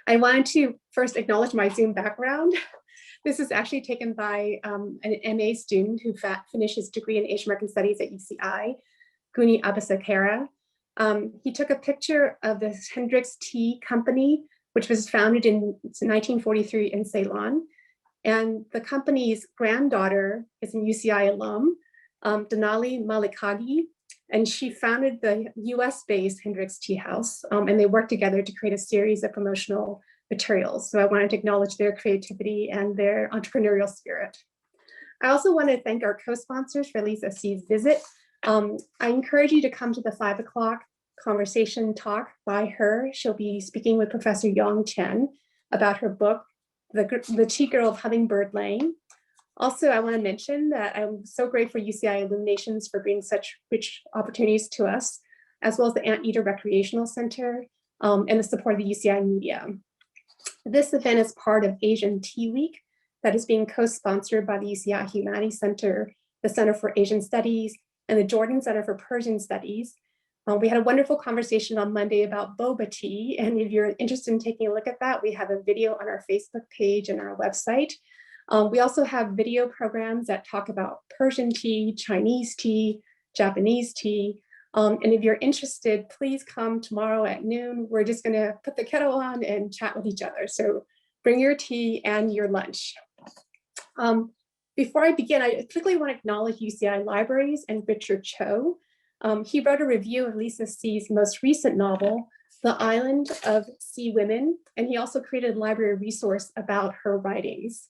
I wanted to first acknowledge my Zoom background. This is actually taken by an MA student who finished his degree in Asian American Studies at UCI, Guni Abasakara. He took a picture of the Hendrix Tea Company, which was founded in 1943 in Ceylon. And the company's granddaughter is a UCI alum, Denali Malikagi, and she founded the US-based Hendrix Tea House, and they worked together to create a series of promotional materials. So I wanted to acknowledge their creativity and their entrepreneurial spirit. I also want to thank our co-sponsors for Lisa C's visit. I encourage you to come to the 5 o'clock conversation talk by her. She'll be speaking with Professor Yong Chen about her book, The Tea Girl of Hummingbird Lane. Also, I want to mention that I'm so grateful for UCI Illuminations for bringing such rich opportunities to us, as well as the Anteater Recreational Center and the support of the UCI media. This event is part of Asian Tea Week that is being co-sponsored by the UCI Humanities Center, the Center for Asian Studies, and the Jordan Center for Persian Studies. We had a wonderful conversation on Monday about boba tea, and if you're interested in taking a look at that, we have a video on our Facebook page and our website. We also have video programs that talk about Persian tea, Chinese tea, Japanese tea. And if you're interested, please come tomorrow at noon. We're just gonna put the kettle on and chat with each other. So bring your tea and your lunch. Before I begin, I particularly want to acknowledge UCI Libraries and Richard Cho. He wrote a review of Lisa C's most recent novel, The Island of Sea Women, and he also created a library resource about her writings.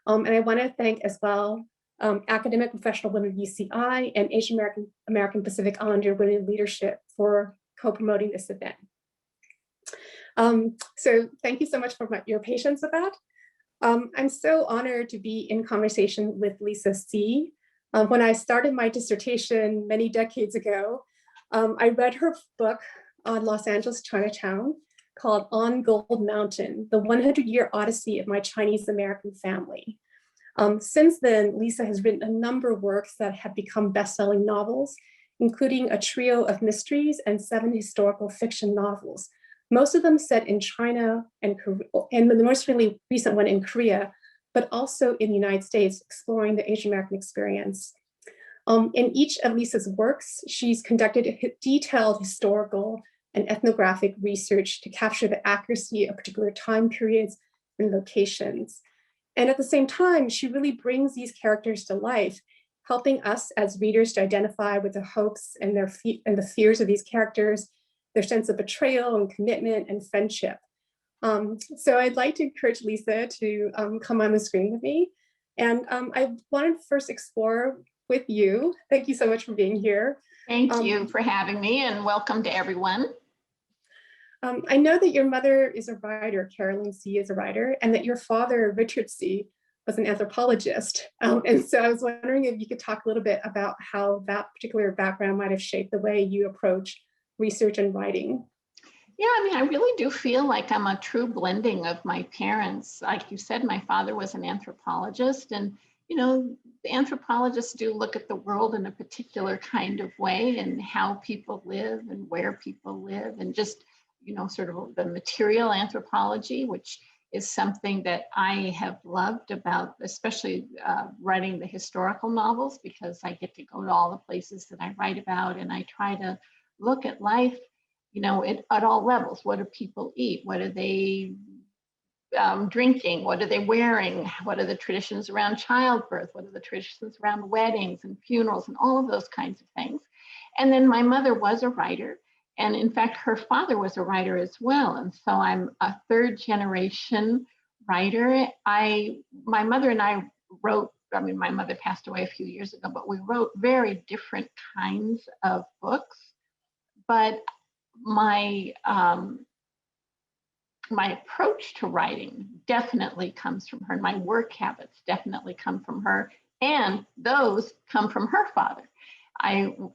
And I want to thank as well Academic Professional Women of UCI and Asian American Pacific Islander Women Leadership for co-promoting this event. So thank you so much for your patience with that. I'm so honored to be in conversation with Lisa C. When I started my dissertation many decades ago, I read her book on Los Angeles Chinatown called On Gold Mountain, The 100-Year Odyssey of My Chinese American Family. Since then, Lisa has written a number of works that have become best-selling novels, including a trio of mysteries and 7 historical fiction novels, most of them set in China and the most really recent one in Korea, but also in the United States, exploring the Asian American experience. In each of Lisa's works, she's conducted detailed historical and ethnographic research to capture the accuracy of particular time periods and locations. And at the same time, she really brings these characters to life, helping us as readers to identify with the hopes and the fears of these characters, their sense of betrayal and commitment and friendship. So I'd like to encourage Lisa to come on the screen with me. And I wanted to first explore with you. Thank you so much for being here. Thank you for having me, and welcome to everyone. I know that your mother is a writer, Carolyn C. is a writer, and that your father, Richard C., was an anthropologist. And so I was wondering if you could talk a little bit about how that particular background might have shaped the way you approach research and writing. Yeah, I mean, I really do feel like I'm a true blending of my parents. Like you said, my father was an anthropologist, and you know, the anthropologists do look at the world in a particular kind of way, and how people live and where people live, and just, you know, sort of the material anthropology, which is something that I have loved about, especially writing the historical novels, because I get to go to all the places that I write about, and I try to look at life, you know, at all levels. What do people eat? What are they drinking? What are they wearing? What are the traditions around childbirth? What are the traditions around weddings and funerals and all of those kinds of things? And then my mother was a writer. And in fact, her father was a writer as well. And so I'm a 3rd generation writer. My mother and I wrote, I mean, my mother passed away a few years ago, but we wrote very different kinds of books. But my approach to writing definitely comes from her. My work habits definitely come from her, and those come from her father.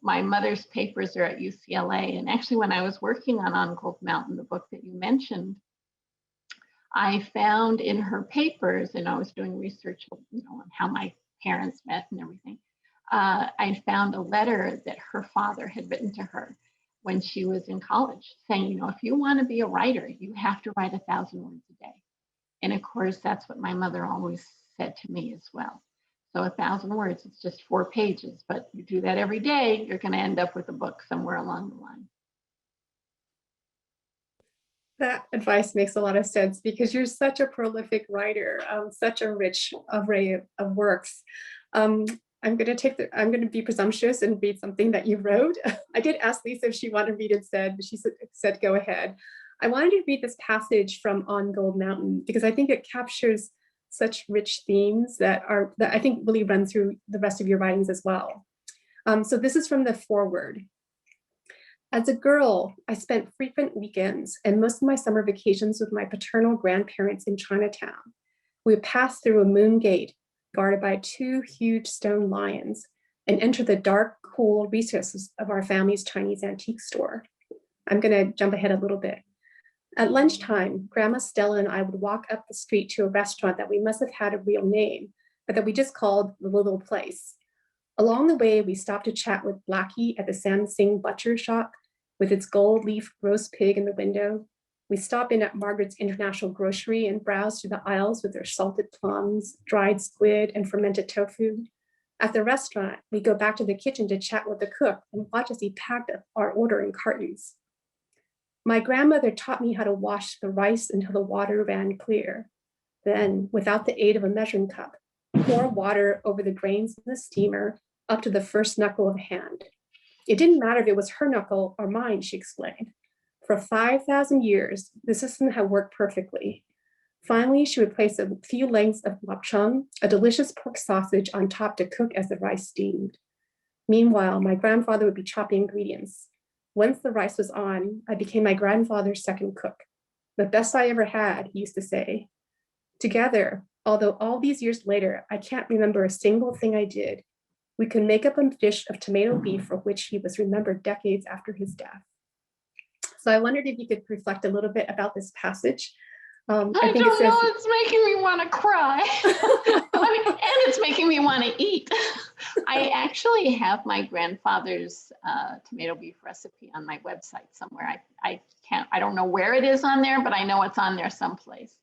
My mother's papers are at UCLA, and actually when I was working on Gold Mountain, the book that you mentioned, I found in her papers, and I was doing research, you know, on how my parents met and everything, I found a letter that her father had written to her. when she was in college, saying, you know, if you want to be a writer, you have to write 1,000 words a day. And of course, that's what my mother always said to me as well. So 1,000 words, it's just 4 pages, but you do that every day, you're going to end up with a book somewhere along the line. That advice makes a lot of sense because you're such a prolific writer, such a rich array of works. I'm going to be presumptuous and read something that you wrote. I did ask Lisa if she wanted to read instead, but she said go ahead. I wanted to read this passage from On Gold Mountain because I think it captures such rich themes that I think really run through the rest of your writings as well. So this is from the foreword. As a girl, I spent frequent weekends and most of my summer vacations with my paternal grandparents in Chinatown. We would pass through a moon gate guarded by 2 huge stone lions and enter the dark, cool recesses of our family's Chinese antique store. I'm going to jump ahead a little bit. At lunchtime, Grandma Stella and I would walk up the street to a restaurant that we must have had a real name, but that we just called the Little Place. Along the way, we stopped to chat with Blackie at the Sam Sing butcher shop with its gold leaf roast pig in the window. We stop in at Margaret's International Grocery and browse through the aisles with their salted plums, dried squid, and fermented tofu. At the restaurant, we go back to the kitchen to chat with the cook and watch as he packed up our order in cartons. My grandmother taught me how to wash the rice until the water ran clear. Then, without the aid of a measuring cup, pour water over the grains in the steamer up to the first knuckle of a hand. It didn't matter if it was her knuckle or mine, she explained. For 5,000 years, the system had worked perfectly. Finally, she would place a few lengths of lapchung, a delicious pork sausage, on top to cook as the rice steamed. Meanwhile, my grandfather would be chopping ingredients. Once the rice was on, I became my grandfather's second cook. The best I ever had, he used to say. Together, although all these years later, I can't remember a single thing I did, we could make up a dish of tomato beef for which he was remembered decades after his death. So I wondered if you could reflect a little bit about this passage. I think don't know, it's making me want to cry. And it's making me want to eat. I actually have my grandfather's tomato beef recipe on my website somewhere. I don't know where it is on there, but I know it's on there someplace.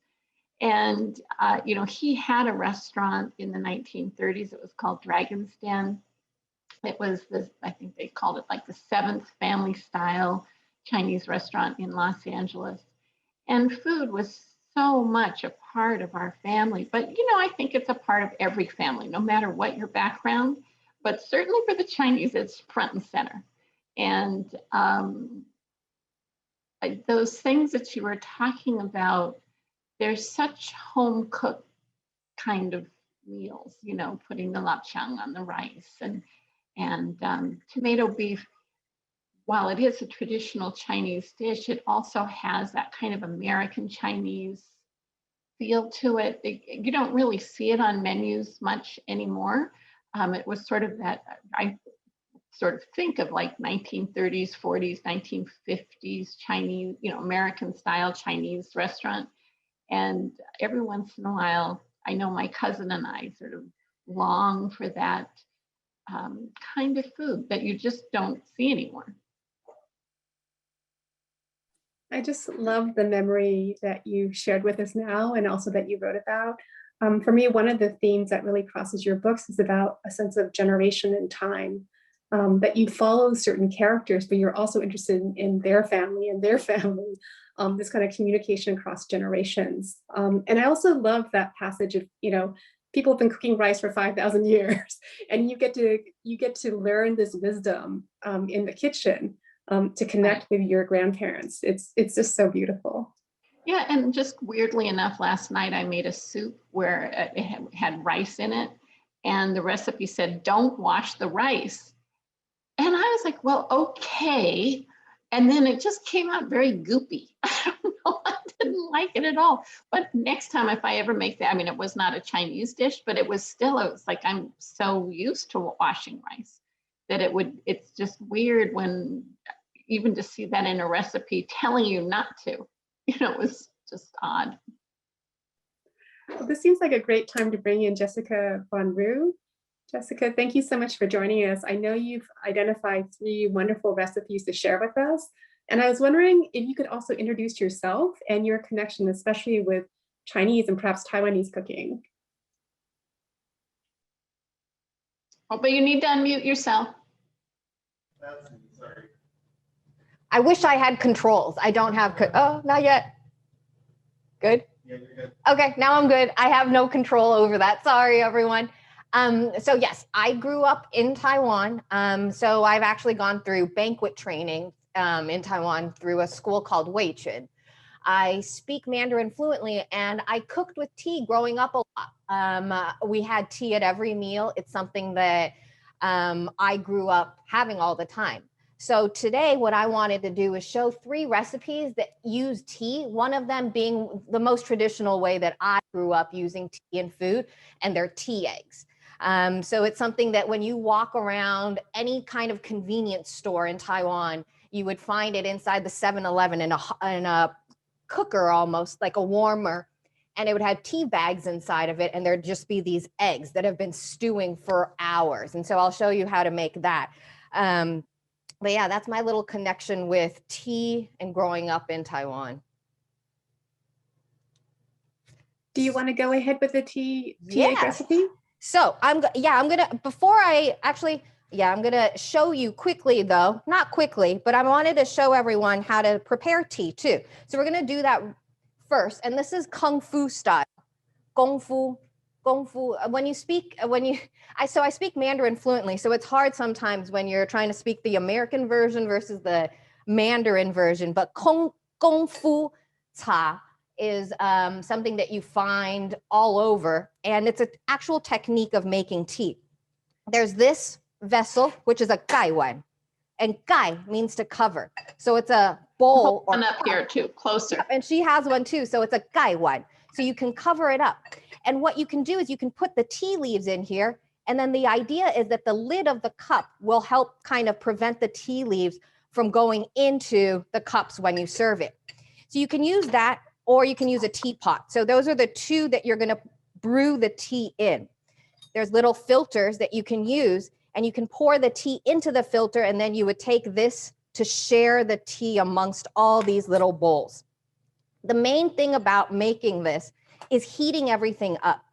And, you know, he had a restaurant in the 1930s. It was called Dragon's Den. It was this, I think they called it like the 7th family style Chinese restaurant in Los Angeles. And food was so much a part of our family. But, you know, I think it's a part of every family, no matter what your background. But certainly for the Chinese, it's front and center. And those things that you were talking about, there's such home cooked kind of meals, you know, putting the lapchang on the rice and tomato beef. While it is a traditional Chinese dish, it also has that kind of American Chinese feel to it. You don't really see it on menus much anymore. It was sort of that, I sort of think of like 1930s, 40s, 1950s Chinese, you know, American style Chinese restaurant. And every once in a while, I know my cousin and I sort of long for that kind of food that you just don't see anymore. I just love the memory that you shared with us now and also that you wrote about. For me, one of the themes that really crosses your books is about a sense of generation and time, that you follow certain characters, but you're also interested in their family and their family, this kind of communication across generations. And I also love that passage of, you know, people have been cooking rice for 5,000 years and you get to learn this wisdom in the kitchen. To connect with your grandparents. It's just so beautiful. Yeah, and just weirdly enough, last night I made a soup where it had rice in it, and the recipe said, don't wash the rice. And I was like, well, okay. And then it just came out very goopy. I don't know, I didn't like it at all. But next time, if I ever make that, I mean, it was not a Chinese dish, but it was like, I'm so used to washing rice that it's just weird when, even to see that in a recipe telling you not to, you know, it was just odd. Well, this seems like a great time to bring in Jessica Von Roo. Jessica, thank you so much for joining us. I know you've identified 3 wonderful recipes to share with us. And I was wondering if you could also introduce yourself and your connection, especially with Chinese and perhaps Taiwanese cooking. Oh, but you need to unmute yourself. Sorry. I wish I had controls. I don't have, oh, not yet. Good? Yeah, you're good. Okay, now I'm good. I have no control over that. Sorry, everyone. So yes, I grew up in Taiwan. So I've actually gone through banquet training in Taiwan through a school called Wei-Chun. I speak Mandarin fluently, and I cooked with tea growing up a lot. We had tea at every meal. It's something that I grew up having all the time. So today what I wanted to do is show 3 recipes that use tea, one of them being the most traditional way that I grew up using tea in food, and they're tea eggs. So it's something that when you walk around any kind of convenience store in Taiwan, you would find it inside the 7-Eleven in a cooker, almost like a warmer, and it would have tea bags inside of it, and there'd just be these eggs that have been stewing for hours. And so I'll show you how to make that. But yeah, that's my little connection with tea and growing up in Taiwan. Do you want to go ahead with the tea egg Yes. recipe? So I'm gonna show you quickly though, not quickly, but I wanted to show everyone how to prepare tea too. So we're gonna do that first, and this is Kung Fu style, Gong Fu. I speak Mandarin fluently, so it's hard sometimes when you're trying to speak the American version versus the Mandarin version, but Gong Fu Cha is something that you find all over, and it's an actual technique of making tea. There's this vessel, which is a gai wan, and gai means to cover. So it's a bowl. Hold one up here too, closer. And she has one too, so it's a gai wan. So you can cover it up. And what you can do is you can put the tea leaves in here, and then the idea is that the lid of the cup will help kind of prevent the tea leaves from going into the cups when you serve it. So you can use that, or you can use a teapot. So those are the 2 that you're gonna brew the tea in. There's little filters that you can use, and you can pour the tea into the filter, and then you would take this to share the tea amongst all these little bowls. The main thing about making this is heating everything up.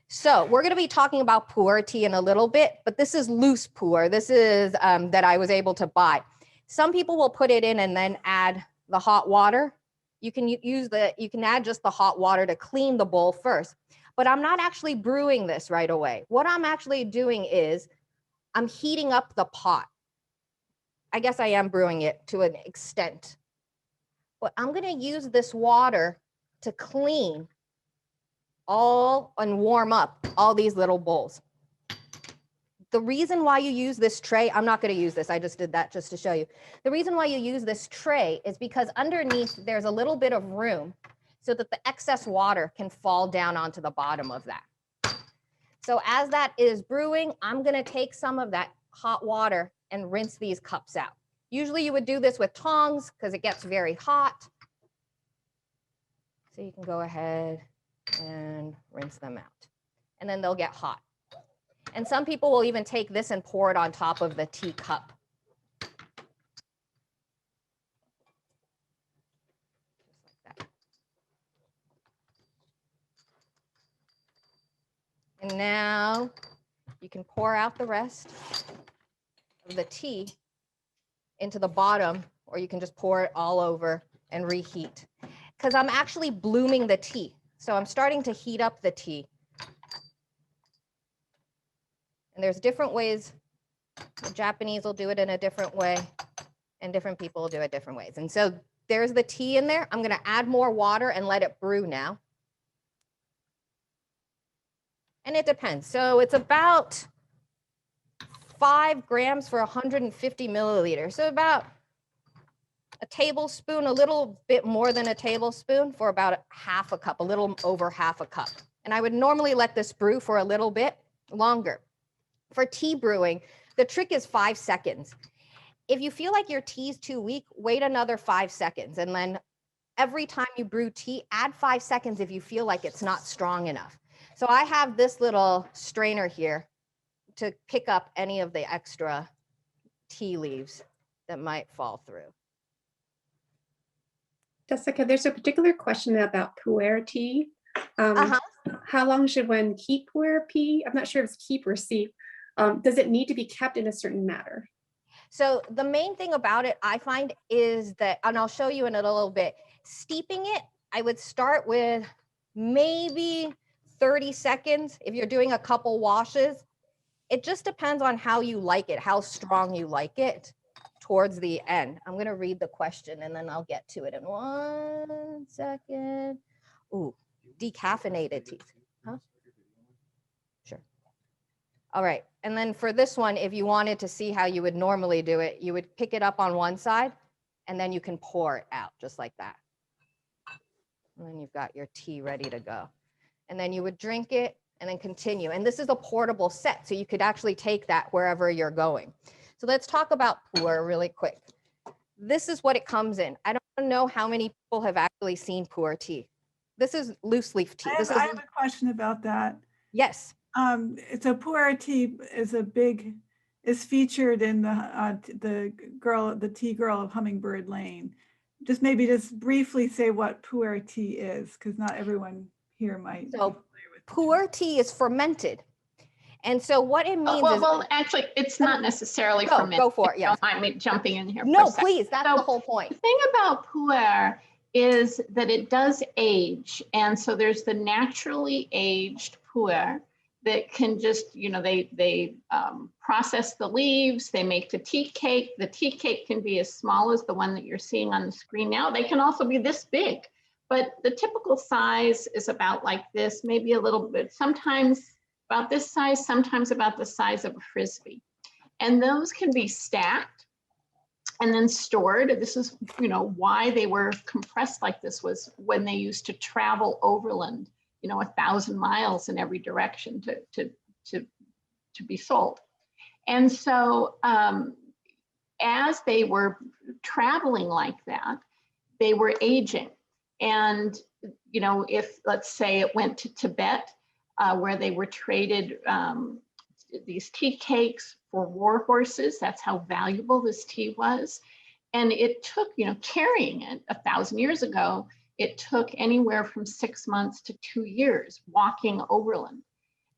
So we're gonna be talking about pu'er tea in a little bit, but this is loose pu'er. This is that I was able to buy. Some people will put it in and then add the hot water. You can add just the hot water to clean the bowl first, but I'm not actually brewing this right away. What I'm actually doing is I'm heating up the pot. I guess I am brewing it to an extent, but I'm gonna use this water to clean all and warm up all these little bowls. The reason why you use this tray, I'm not going to use this, I just did that just to show you. The reason why you use this tray is because underneath there's a little bit of room so that the excess water can fall down onto the bottom of that. So as that is brewing, I'm going to take some of that hot water and rinse these cups out. Usually you would do this with tongs because it gets very hot. So you can go ahead and rinse them out, and then they'll get hot. And some people will even take this and pour it on top of the teacup. Just like that. And now you can pour out the rest of the tea into the bottom, or you can just pour it all over and reheat. Because I'm actually blooming the tea. So I'm starting to heat up the tea. And there's different ways. The Japanese will do it in a different way, and different people will do it different ways. And so there's the tea in there. I'm going to add more water and let it brew now. And it depends. So it's about 5 grams for 150 milliliters. So about a tablespoon, a little bit more than a tablespoon for about half a cup, a little over half a cup. And I would normally let this brew for a little bit longer. For tea brewing, the trick is 5 seconds. If you feel like your tea is too weak, wait another 5 seconds. And then every time you brew tea, add 5 seconds if you feel like it's not strong enough. So I have this little strainer here. to pick up any of the extra tea leaves that might fall through. Jessica, there's a particular question about pu'er tea. How long should one keep pu'er tea? I'm not sure if it's keep or steep. Does it need to be kept in a certain manner? So the main thing about it, I find, is that, and I'll show you in a little bit, steeping it, I would start with maybe 30 seconds if you're doing a couple washes. It just depends on how you like it, how strong you like it towards the end. I'm going to read the question and then I'll get to it in 1 second. Ooh, decaffeinated tea. Huh? Sure. All right. And then for this one, if you wanted to see how you would normally do it, you would pick it up on one side and then you can pour it out just like that. And then you've got your tea ready to go. And then you would drink it and then continue. And this is a portable set, so you could actually take that wherever you're going. So let's talk about pu'er really quick. This is what it comes in. I don't know how many people have actually seen pu'er tea. This is loose leaf tea. I have a question about that. Yes. So pu'er tea is featured in the tea girl of Hummingbird Lane. Just briefly say what pu'er tea is, because not everyone here might. So pu'er tea is fermented. And so what it means is... Well, actually, it's not necessarily fermented. Go for it, yes. Don't mind me jumping in here. No, please, that's the whole point. The thing about pu'er is that it does age. And so there's the naturally aged pu'er that can just, they process the leaves, they make the tea cake. The tea cake can be as small as the one that you're seeing on the screen now. They can also be this big, but the typical size is about like this, maybe a little bit, sometimes about this size, sometimes about the size of a Frisbee. And those can be stacked and then stored. This is, why they were compressed like this was when they used to travel overland, 1,000 miles in every direction to be sold. And so as they were traveling like that, they were aging. And, if, let's say, it went to Tibet, where they were traded these tea cakes for war horses, that's how valuable this tea was. And it took, carrying it 1,000 years ago, it took anywhere from 6 months to 2 years walking overland.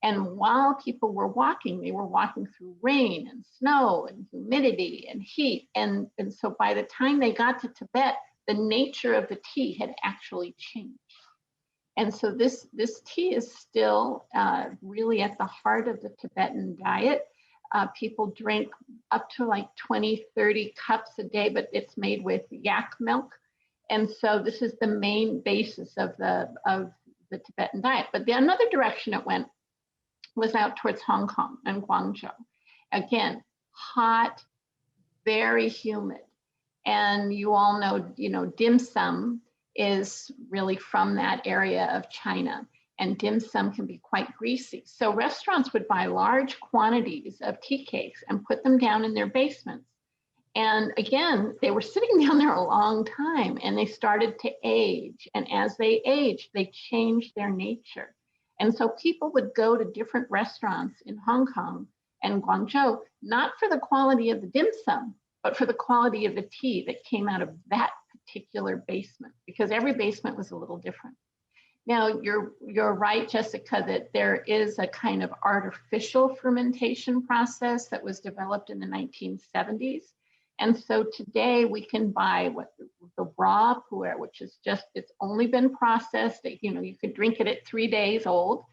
And while people were walking, they were walking through rain and snow and humidity and heat. And so by the time they got to Tibet, the nature of the tea had actually changed. And so this tea is still really at the heart of the Tibetan diet. People drink up to like 20, 30 cups a day, but it's made with yak milk. And so this is the main basis of the Tibetan diet. But another direction it went was out towards Hong Kong and Guangzhou. Again, hot, very humid. And you all know, dim sum is really from that area of China. And dim sum can be quite greasy. So restaurants would buy large quantities of tea cakes and put them down in their basements. And again, they were sitting down there a long time and they started to age. And as they aged, they changed their nature. And so people would go to different restaurants in Hong Kong and Guangzhou, not for the quality of the dim sum, but for the quality of the tea that came out of that particular basement, because every basement was a little different. Now, you're right, Jessica, that there is a kind of artificial fermentation process that was developed in the 1970s. And so today we can buy the raw pu'er, which is just, it's only been processed. You could drink it at 3 days old,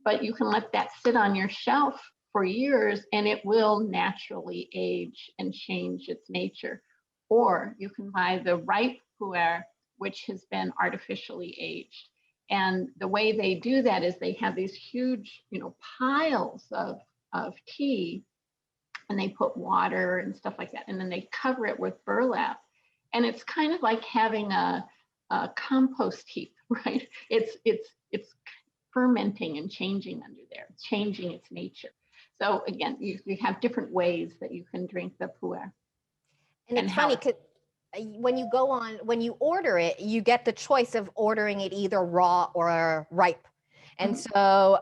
but you can let that sit on your shelf for years and it will naturally age and change its nature. Or you can buy the ripe pu'er, which has been artificially aged. And the way they do that is they have these huge, piles of tea, and they put water and stuff like that. And then they cover it with burlap. And it's kind of like having a compost heap, right? It's fermenting and changing under there, changing its nature. So again, you have different ways that you can drink the pu'er. And it's funny because when you order it, you get the choice of ordering it either raw or ripe. And so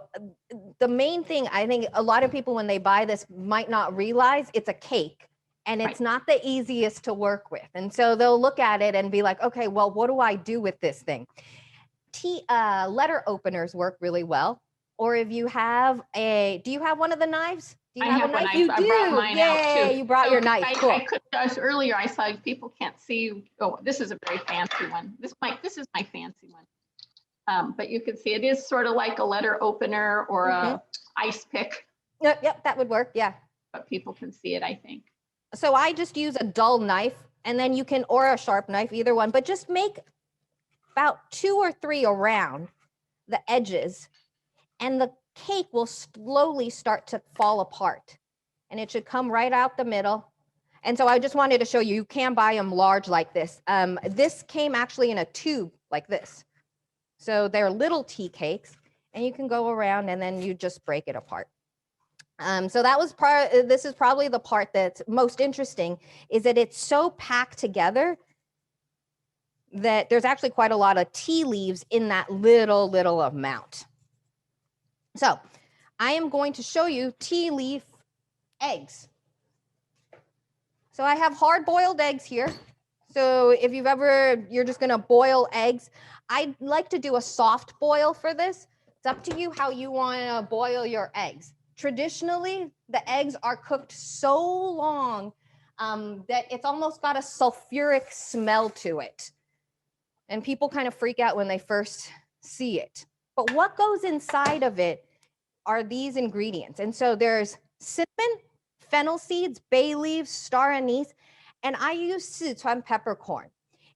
the main thing, I think a lot of people when they buy this might not realize it's a cake and it's not the easiest to work with. And so they'll look at it and be like, okay, well, what do I do with this thing? Letter openers work really well. Or if you have do you have one of the knives? Do you I have a one. knife? You do. I brought mine out too. You brought your knife. Cool. I could just earlier. I saw people can't see. Oh, this is a very fancy one. This is my fancy one. But you can see it is sort of like a letter opener or a ice pick. Yep, that would work. Yeah. But people can see it, I think. So I just use a dull knife, and then you can, or a sharp knife, either one, but just make about 2 or 3 around the edges, and the cake will slowly start to fall apart, and it should come right out the middle. And so I just wanted to show you, you can buy them large like this. This came actually in a tube like this. So they're little tea cakes, and you can go around and then you just break it apart. So that was this is probably the part that's most interesting, is that it's so packed together that there's actually quite a lot of tea leaves in that little amount. So I am going to show you tea leaf eggs. So I have hard boiled eggs here. So if you're just gonna boil eggs, I'd like to do a soft boil for this. It's up to you how you wanna boil your eggs. Traditionally, the eggs are cooked so long that it's almost got a sulfuric smell to it. And people kind of freak out when they first see it. But what goes inside of it are these ingredients. And so there's cinnamon, fennel seeds, bay leaves, star anise, and I use Sichuan peppercorn.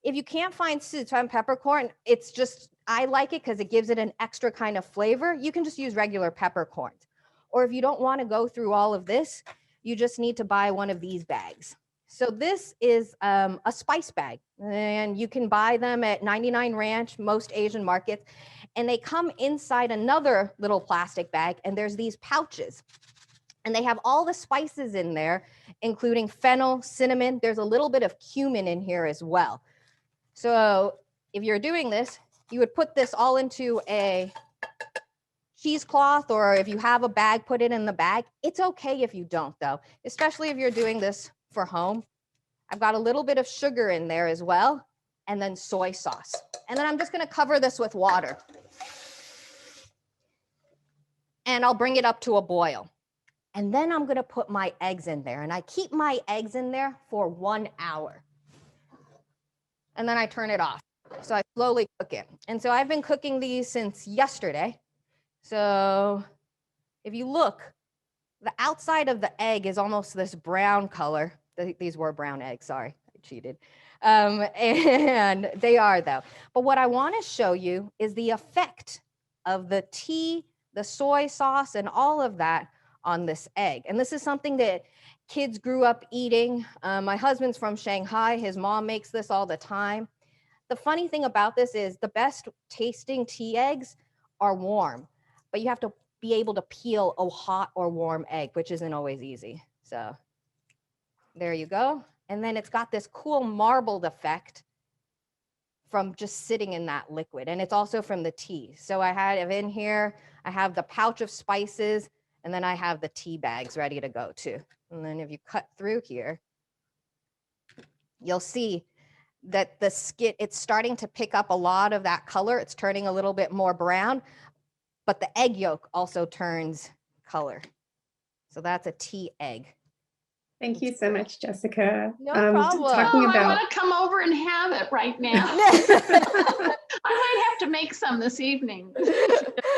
If you can't find Sichuan peppercorn, it's just, I like it because it gives it an extra kind of flavor. You can just use regular peppercorns. Or if you don't want to go through all of this, you just need to buy one of these bags. So this is a spice bag, and you can buy them at 99 Ranch, most Asian markets, and they come inside another little plastic bag, and there's these pouches, and they have all the spices in there, including fennel, cinnamon. There's a little bit of cumin in here as well. So if you're doing this, you would put this all into a cheesecloth, or if you have a bag, put it in the bag. It's okay if you don't, though, especially if you're doing this for home. I've got a little bit of sugar in there as well, and then soy sauce. And then I'm just gonna cover this with water. And I'll bring it up to a boil. And then I'm gonna put my eggs in there, and I keep my eggs in there for 1 hour. And then I turn it off. So I slowly cook it. And so I've been cooking these since yesterday. So if you look, the outside of the egg is almost this brown color. These were brown eggs, sorry, I cheated. And they are though. But what I want to show you is the effect of the tea, the soy sauce, and all of that on this egg. And this is something that kids grew up eating. My husband's from Shanghai. His mom makes this all the time. The funny thing about this is the best tasting tea eggs are warm, but you have to be able to peel a hot or warm egg, which isn't always easy. So there you go. And then it's got this cool marbled effect from just sitting in that liquid. And it's also from the tea. So I have in here, I have the pouch of spices, and then I have the tea bags ready to go too. And then if you cut through here, you'll see that the skin, it's starting to pick up a lot of that color. It's turning a little bit more brown, but the egg yolk also turns color. So that's a tea egg. Thank you so much, Jessica. No problem. Talking about... I want to come over and have it right now. I might have to make some this evening.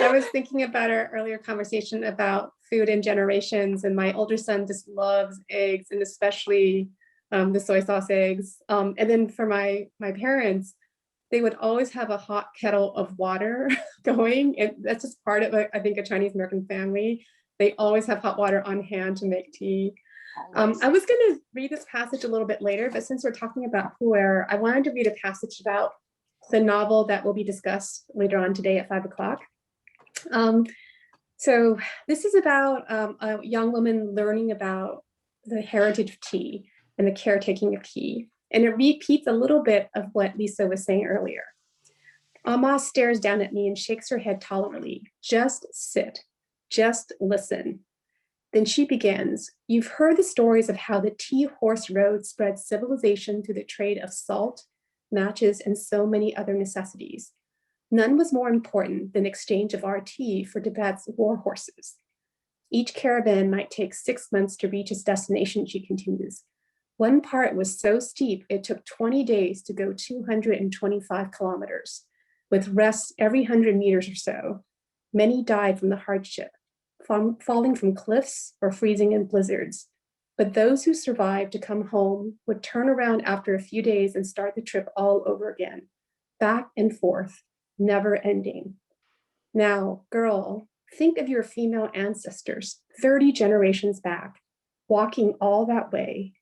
I was thinking about our earlier conversation about food and generations, and my older son just loves eggs, and especially the soy sauce eggs. And then for my parents, they would always have a hot kettle of water going. And that's just part of, I think, a Chinese American family. They always have hot water on hand to make tea. I was going to read this passage a little bit later, but since we're talking about pu'er, I wanted to read a passage about the novel that will be discussed later on today at 5 o'clock. So this is about a young woman learning about the heritage of tea and the caretaking of tea. And it repeats a little bit of what Lisa was saying earlier. Amma stares down at me and shakes her head tolerantly. Just sit, just listen. Then she begins, you've heard the stories of how the tea horse road spread civilization through the trade of salt, matches, and so many other necessities. None was more important than exchange of our tea for Tibet's war horses. Each caravan might take 6 months to reach its destination, she continues. One part was so steep, it took 20 days to go 225 kilometers, with rests every 100 meters or so. Many died from the hardship, falling from cliffs or freezing in blizzards. But those who survived to come home would turn around after a few days and start the trip all over again, back and forth, never ending. Now, girl, think of your female ancestors 30 generations back, walking all that way.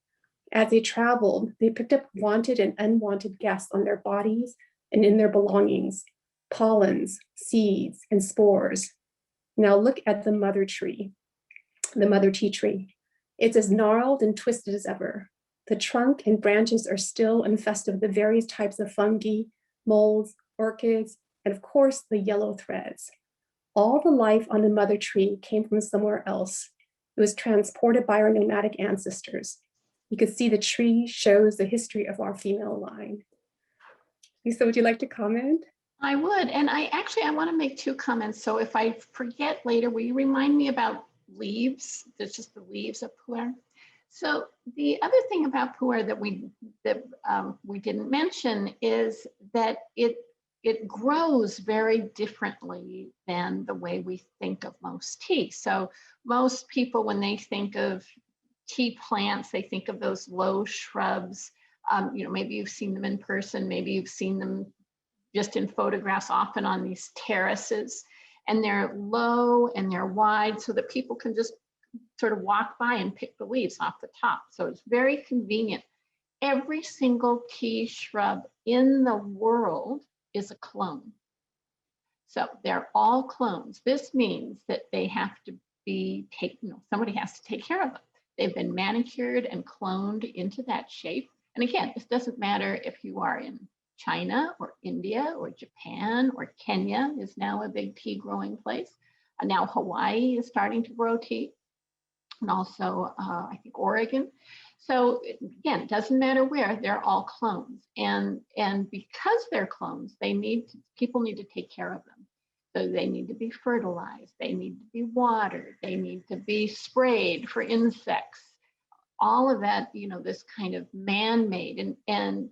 As they traveled, they picked up wanted and unwanted guests on their bodies and in their belongings, pollens, seeds, and spores. Now look at the mother tree, the mother tea tree. It's as gnarled and twisted as ever. The trunk and branches are still infested with the various types of fungi, molds, orchids, and of course the yellow threads. All the life on the mother tree came from somewhere else. It was transported by our nomadic ancestors. You can see the tree shows the history of our female line. Lisa, would you like to comment? I would, and I want to make 2 comments. So if I forget later, will you remind me about leaves? There's just the leaves of pu'er. So the other thing about pu'er that we didn't mention is that it grows very differently than the way we think of most tea. So most people, when they think of tea plants, they think of those low shrubs. Maybe you've seen them in person, maybe you've seen them just in photographs, often on these terraces, and they're low and they're wide so that people can just sort of walk by and pick the leaves off the top. So it's very convenient. Every single tea shrub in the world is a clone. So they're all clones. This means that they have to be taken, somebody has to take care of them. They've been manicured and cloned into that shape. And again, this doesn't matter if you are in China or India or Japan or Kenya is now a big tea growing place. Now Hawaii is starting to grow tea, and also I think Oregon. So again, it doesn't matter where, they're all clones. And because they're clones, people need to take care of them. So they need to be fertilized, they need to be watered, they need to be sprayed for insects, all of that, this kind of man-made, and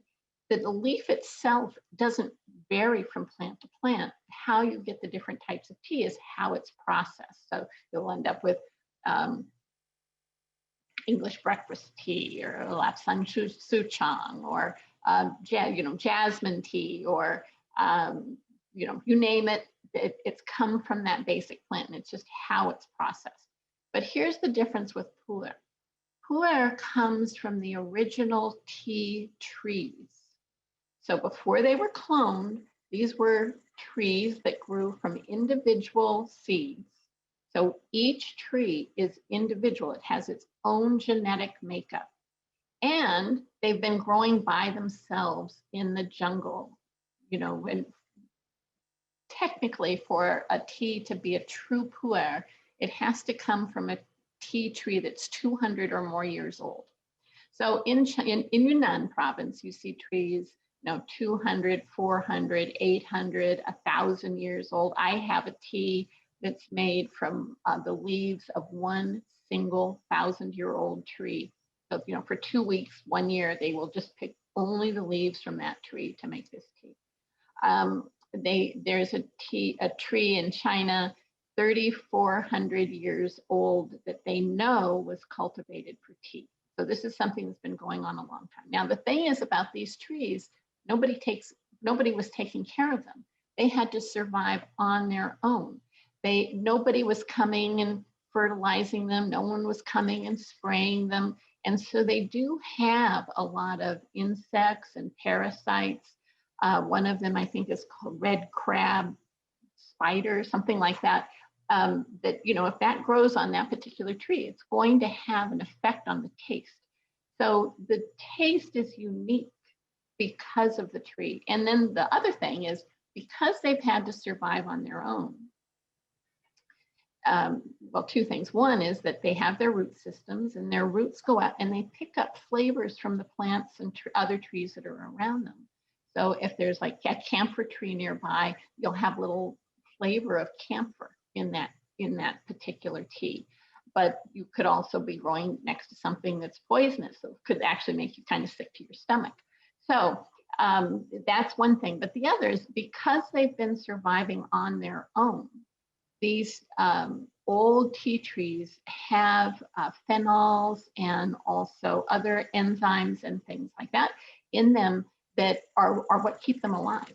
the leaf itself doesn't vary from plant to plant. How you get the different types of tea is how it's processed. So you'll end up with English breakfast tea or Lapsang Souchong or jasmine tea or you name it. It's come from that basic plant, and it's just how it's processed. But here's the difference with pu'er. Pu'er comes from the original tea trees. So before they were cloned, these were trees that grew from individual seeds. So each tree is individual. It has its own genetic makeup. And they've been growing by themselves in the jungle, and technically for a tea to be a true pu'er, it has to come from a tea tree that's 200 or more years old. So in Yunnan province, you see trees 200, 400, 800, 1,000 years old. I have a tea that's made from the leaves of one single 1,000-year-old tree. So, for 2 weeks, 1 year, they will just pick only the leaves from that tree to make this tea. There's a tree in China, 3,400 years old, that they know was cultivated for tea. So this is something that's been going on a long time. Now, the thing is about these trees, nobody was taking care of them. They had to survive on their own. Nobody was coming and fertilizing them. No one was coming and spraying them. And so they do have a lot of insects and parasites. One of them, I think, is called red crab spider, something like that. That, if that grows on that particular tree, it's going to have an effect on the taste. So the taste is unique because of the tree. And then the other thing is because they've had to survive on their own, well, two things. One is that they have their root systems, and their roots go out and they pick up flavors from the plants and other trees that are around them. So if there's like a camphor tree nearby, you'll have little flavor of camphor in that particular tea. But you could also be growing next to something that's poisonous, so it could actually make you kind of sick to your stomach. So that's one thing. But the other is because they've been surviving on their own, these old tea trees have phenols and also other enzymes and things like that in them that are what keep them alive,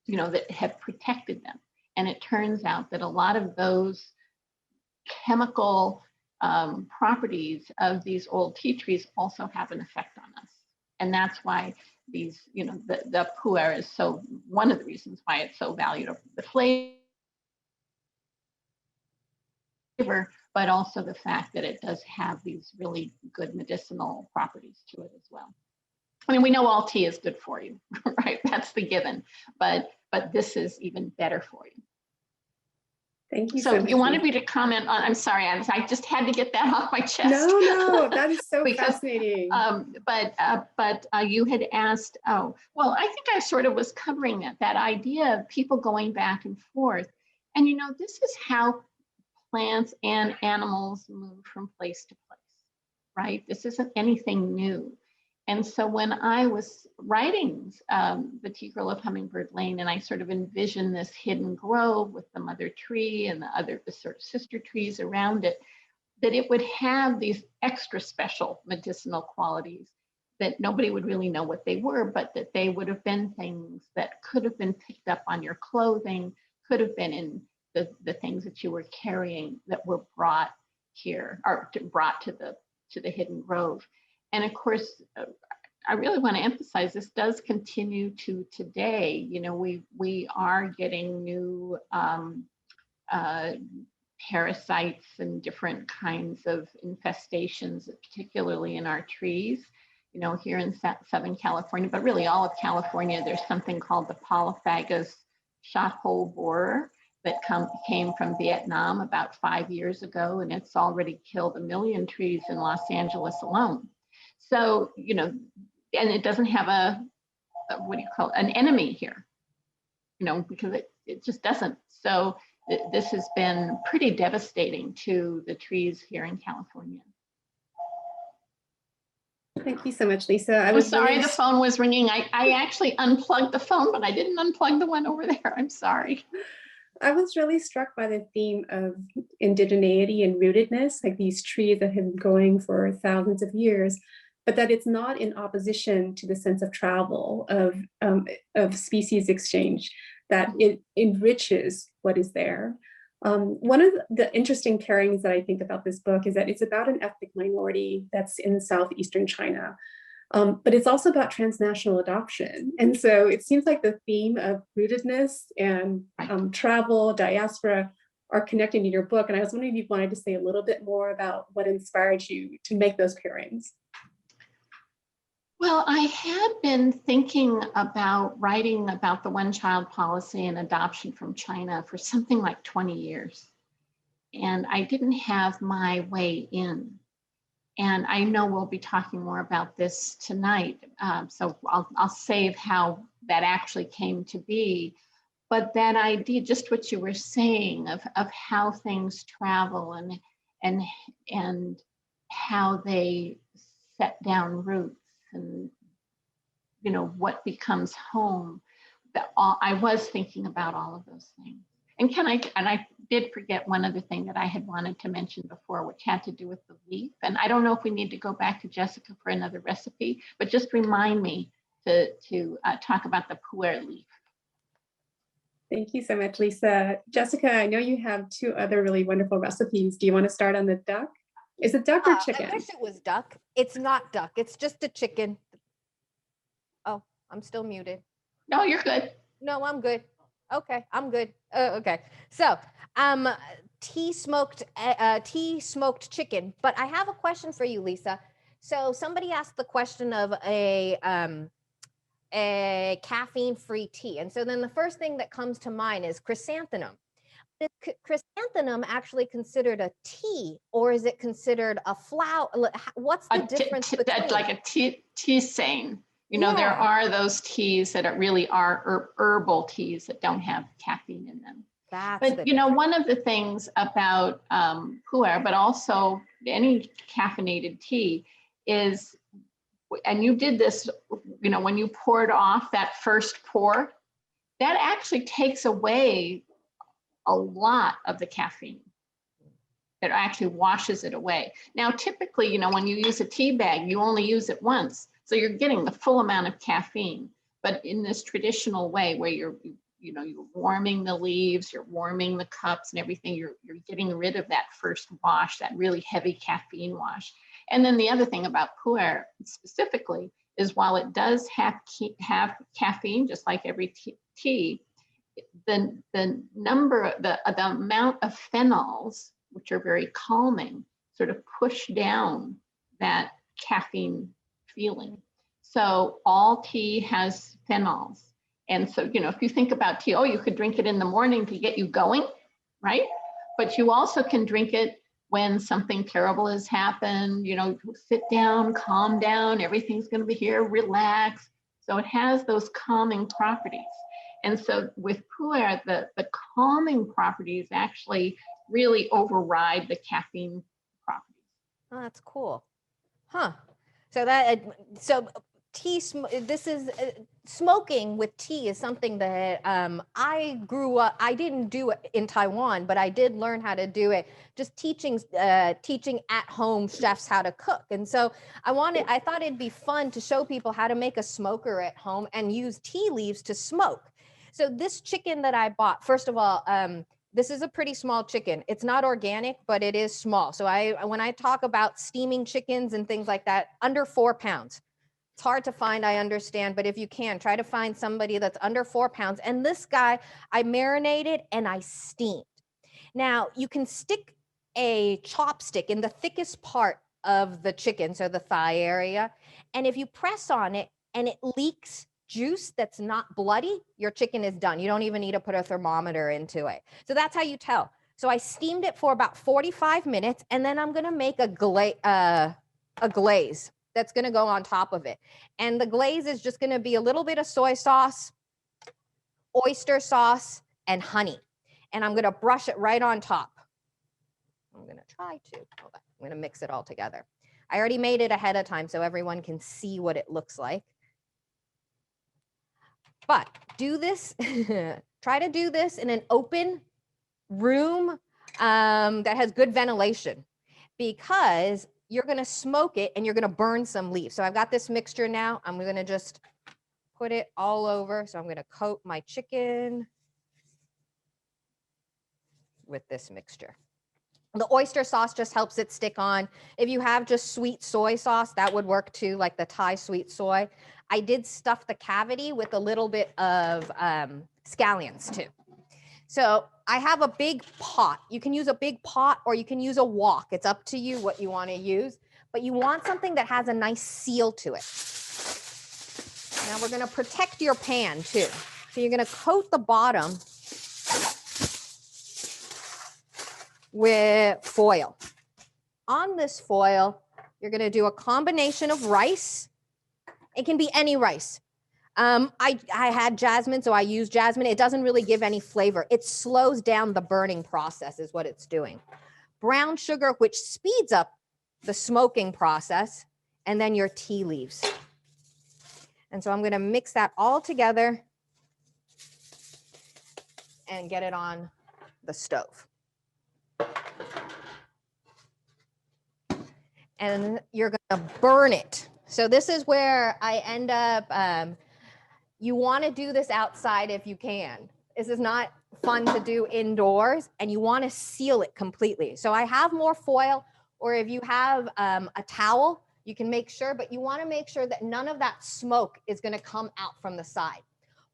you know, that have protected them. And it turns out that a lot of those chemical properties of these old tea trees also have an effect on us. And that's why these, you know, the pu'er is so, one of the reasons why it's so valued, the flavor, but also the fact that it does have these really good medicinal properties to it as well. I mean, we know all tea is good for you, right? That's the given, but this is even better for you. Thank you. So much, you wanted Lisa. me to comment on, I'm sorry, I just had to get that off my chest. No, that is so Because, fascinating. But you had asked, oh, well, I think I sort of was covering that idea of people going back and forth. And, you know, this is how plants and animals move from place to place, right? This isn't anything new. And so when I was writing The Tea Girl of Hummingbird Lane, and I sort of envisioned this hidden grove with the mother tree and the sort of sister trees around it, that it would have these extra special medicinal qualities that nobody would really know what they were, but that they would have been things that could have been picked up on your clothing, could have been in the things that you were carrying that were brought here, or brought to the hidden grove. And of course, I really want to emphasize this does continue to today. You know, we are getting new parasites and different kinds of infestations, particularly in our trees. You know, here in Southern California, but really all of California, there's something called the Polyphagus shot hole borer that came from Vietnam about 5 years ago, and it's already killed 1 million trees in Los Angeles alone. So, you know, and it doesn't have what do you call it, an enemy here, you know, because it just doesn't. So this has been pretty devastating to the trees here in California. Thank you so much, Lisa. I'm sorry, the phone was ringing. I actually unplugged the phone, but I didn't unplug the one over there. I'm sorry. I was really struck by the theme of indigeneity and rootedness, like these trees that have been going for thousands of years, but that it's not in opposition to the sense of travel, of species exchange, that it enriches what is there. One of the interesting pairings that I think about this book is that it's about an ethnic minority that's in southeastern China, but it's also about transnational adoption. And so it seems like the theme of rootedness and travel, diaspora are connected in your book. And I was wondering if you wanted to say a little bit more about what inspired you to make those pairings. Well, I had been thinking about writing about the one-child policy and adoption from China for something like 20 years. And I didn't have my way in. And I know we'll be talking more about this tonight. So I'll save how that actually came to be. But that idea, just what you were saying of how things travel and how they set down roots, and you know what becomes home. I was thinking about all of those things. And I did forget one other thing that I had wanted to mention before, which had to do with the leaf. And I don't know if we need to go back to Jessica for another recipe, but just remind me to talk about the pu'er leaf. Thank you so much, Lisa. Jessica, I know you have 2 other really wonderful recipes. Do you want to start on the duck? Is it duck or chicken? I wish it was duck. It's not duck. It's just a chicken. Oh, I'm still muted. No, you're good. No, I'm good. Okay, I'm good. Okay, so tea smoked chicken. But I have a question for you, Lisa. So somebody asked the question of a caffeine-free tea. And so then the first thing that comes to mind is chrysanthemum. Is chrysanthemum actually considered a tea, or is it considered a flower? What's the difference between? Like a tisane. You know, there are those teas that really are herbal teas that don't have caffeine in them. But you know, one of the things about pu'er, but also any caffeinated tea is, and you did this, you know, when you poured off that first pour, that actually takes away a lot of the caffeine. It actually washes it away. Now, typically, you know, when you use a tea bag, you only use it once. So you're getting the full amount of caffeine. But in this traditional way where you're warming the leaves, you're warming the cups and everything, you're getting rid of that first wash, that really heavy caffeine wash. And then the other thing about pu'er specifically is while it does have caffeine, just like every tea, the amount of phenols, which are very calming, sort of push down that caffeine feeling. So all tea has phenols. And so, you know, if you think about tea, oh, you could drink it in the morning to get you going, right? But you also can drink it when something terrible has happened, you know, sit down, calm down, everything's going to be here, relax. So it has those calming properties. And so with pu'er, the calming properties actually really override the caffeine properties. Oh, that's cool. Huh. So tea, this is smoking with tea is something that I grew up, I didn't do it in Taiwan, but I did learn how to do it, just teaching at home chefs how to cook. And so I thought it'd be fun to show people how to make a smoker at home and use tea leaves to smoke. So this chicken that I bought, first of all, this is a pretty small chicken. It's not organic, but it is small. So when I talk about steaming chickens and things like that, under 4 pounds. It's hard to find, I understand, but if you can, try to find somebody that's under 4 pounds. And this guy, I marinated and I steamed. Now, you can stick a chopstick in the thickest part of the chicken, so the thigh area, and if you press on it and it leaks juice that's not bloody, your chicken is done. You don't even need to put a thermometer into it. So that's how you tell. So I steamed it for about 45 minutes, and then I'm gonna make a glaze that's gonna go on top of it. And the glaze is just gonna be a little bit of soy sauce, oyster sauce, and honey. And I'm gonna brush it right on top. I'm gonna try to, hold on. I'm gonna mix it all together. I already made it ahead of time so everyone can see what it looks like. But do this, try to do this in an open room that has good ventilation, because you're gonna smoke it and you're gonna burn some leaves. So I've got this mixture now. I'm gonna just put it all over. So I'm gonna coat my chicken with this mixture. The oyster sauce just helps it stick on. If you have just sweet soy sauce, that would work too, like the Thai sweet soy. I did stuff the cavity with a little bit of scallions too. So I have a big pot. You can use a big pot or you can use a wok. It's up to you what you want to use, but you want something that has a nice seal to it. Now we're going to protect your pan too. So you're going to coat the bottom with foil. On this foil, you're going to do a combination of rice. It can be any rice. I had jasmine, so I use jasmine. It doesn't really give any flavor. It slows down the burning process is what it's doing. Brown sugar, which speeds up the smoking process, and then your tea leaves. And so I'm going to mix that all together and get it on the stove. And you're going to burn it. So this is where I end up, you want to do this outside if you can. This is not fun to do indoors, and you want to seal it completely. So I have more foil, or if you have a towel, you can make sure, but you want to make sure that none of that smoke is going to come out from the side.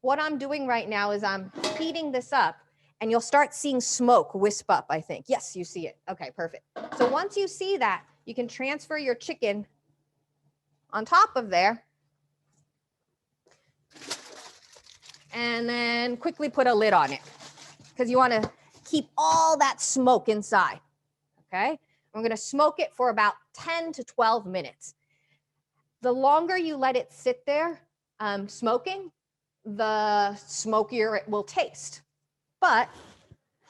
What I'm doing right now is I'm heating this up, and you'll start seeing smoke wisp up, I think. Yes, you see it. Okay, perfect. So once you see that, you can transfer your chicken on top of there. and then quickly put a lid on it because you want to keep all that smoke inside. Okay, I'm going to smoke it for about 10 to 12 minutes. The longer you let it sit there smoking, the smokier it will taste. But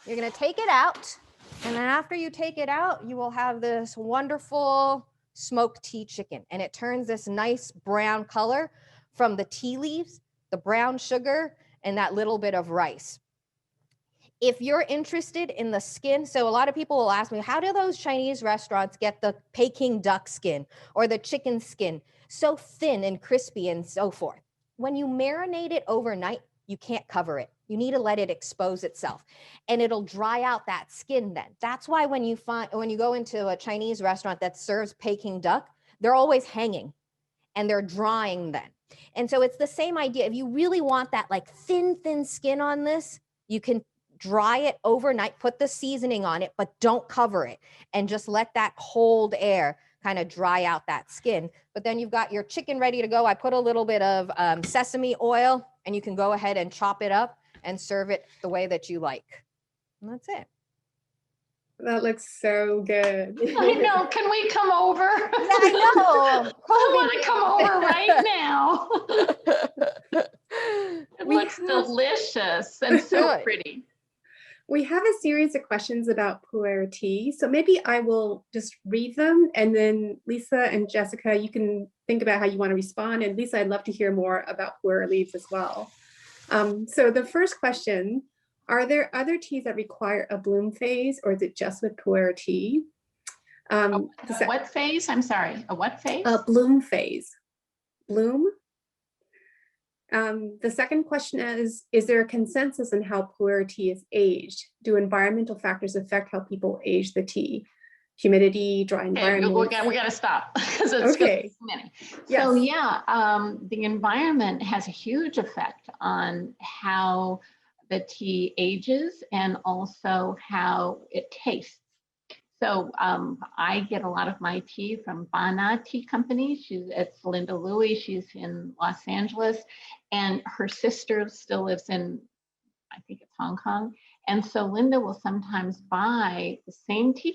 you're going to take it out, and then after you take it out, you will have this wonderful smoked tea chicken, and it turns this nice brown color from the tea leaves, the brown sugar, and that little bit of rice. If you're interested in the skin, so a lot of people will ask me, how do those Chinese restaurants get the Peking duck skin or the chicken skin so thin and crispy and so forth? When you marinate it overnight, you can't cover it. You need to let it expose itself, and it'll dry out that skin then. That's why when you go into a Chinese restaurant that serves Peking duck, they're always hanging and they're drying then. And so it's the same idea. If you really want that like thin skin on this, you can dry it overnight, put the seasoning on it, but don't cover it, and just let that cold air kind of dry out that skin. But then you've got your chicken ready to go. I put a little bit of sesame oil, and you can go ahead and chop it up and serve it the way that you like. And that's it. That looks so good. I know. Can we come over? I know. I want to come over right now. It looks delicious and so pretty. We have a series of questions about pu'er tea, so maybe I will just read them, and then Lisa and Jessica, you can think about how you want to respond. And Lisa, I'd love to hear more about pu'er leaves as well. So the first question, are there other teas that require a bloom phase, or is it just with pu'er tea? What phase? I'm sorry, a what phase? A bloom phase. Bloom? The second question is there a consensus on how pu'er tea is aged? Do environmental factors affect how people age the tea? Humidity, dry environment? Okay, we got to stop because it's okay. too many. Yes. So yeah, the environment has a huge effect on how the tea ages and also how it tastes. So I get a lot of my tea from Bana Tea Company. It's Linda Louie. She's in Los Angeles, and her sister still lives in, I think it's Hong Kong. And so Linda will sometimes buy the same tea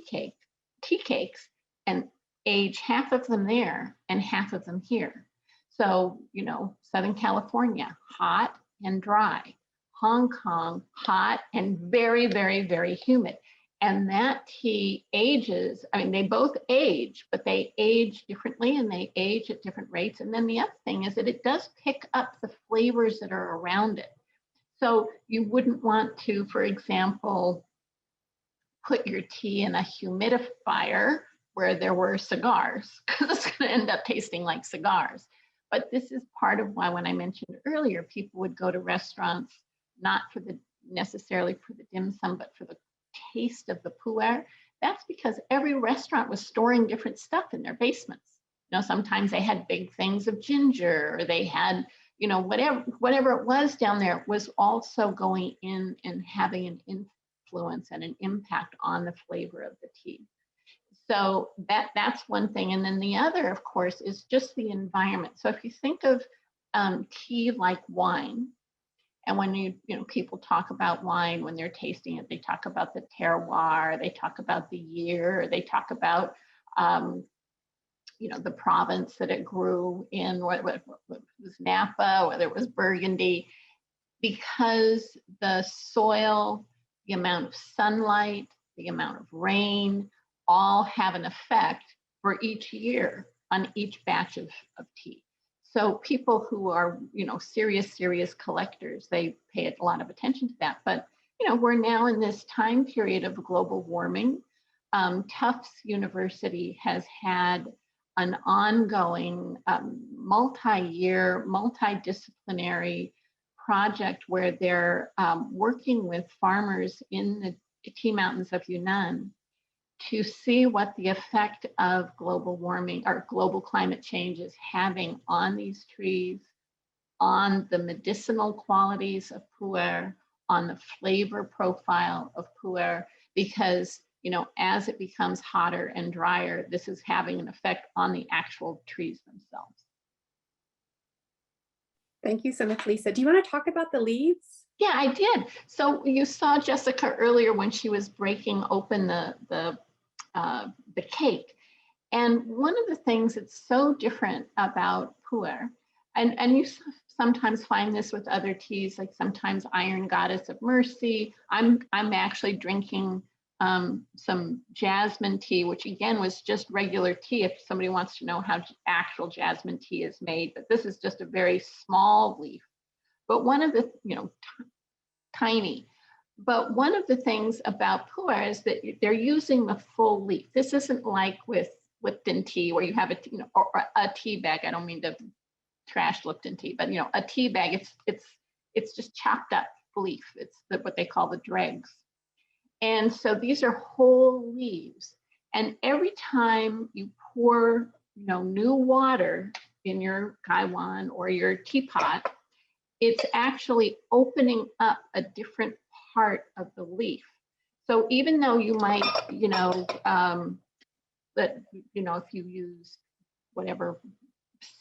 cakes and age half of them there and half of them here. So, you know, Southern California, hot and dry. Hong Kong, hot and very, very, very humid. And that tea ages, I mean, they both age, but they age differently and they age at different rates. And then the other thing is that it does pick up the flavors that are around it. So you wouldn't want to, for example, put your tea in a humidifier where there were cigars, because it's going to end up tasting like cigars. But this is part of why, when I mentioned earlier, people would go to restaurants, not for necessarily for the dim sum, but for the taste of the pu'er. That's because every restaurant was storing different stuff in their basements. You know, sometimes they had big things of ginger, or they had, you know, whatever it was down there was also going in and having an influence and an impact on the flavor of the tea. So that's one thing. And then the other, of course, is just the environment. So if you think of tea like wine, and when you know, people talk about wine when they're tasting it, they talk about the terroir, they talk about the year, they talk about, you know, the province that it grew in, whether it was Napa, whether it was Burgundy, because the soil, the amount of sunlight, the amount of rain, all have an effect for each year on each batch of tea. So people who are, you know, serious collectors, they pay a lot of attention to that. But, you know, we're now in this time period of global warming. Tufts University has had an ongoing multi-year, multidisciplinary project where they're working with farmers in the tea mountains of Yunnan to see what the effect of global warming or global climate change is having on these trees, on the medicinal qualities of pu'er, on the flavor profile of pu'er, because, you know, as it becomes hotter and drier, this is having an effect on the actual trees themselves. Thank you so much, Lisa. Do you want to talk about the leaves? Yeah, I did. So you saw Jessica earlier when she was breaking open the cake. And one of the things that's so different about pu'er, and you sometimes find this with other teas, like sometimes Iron Goddess of Mercy. I'm actually drinking some jasmine tea, which again was just regular tea if somebody wants to know how actual jasmine tea is made, but this is just a very small leaf. But one of the, tiny. But one of the things about pu'er is that they're using the full leaf. This isn't like with Lipton tea where you have or a tea bag. I don't mean to trash Lipton tea, but a tea bag, it's just chopped up leaf. It's what they call the dregs. And so these are whole leaves. And every time you pour, new water in your gaiwan or your teapot, it's actually opening up a different part of the leaf. So even though you might, if you use whatever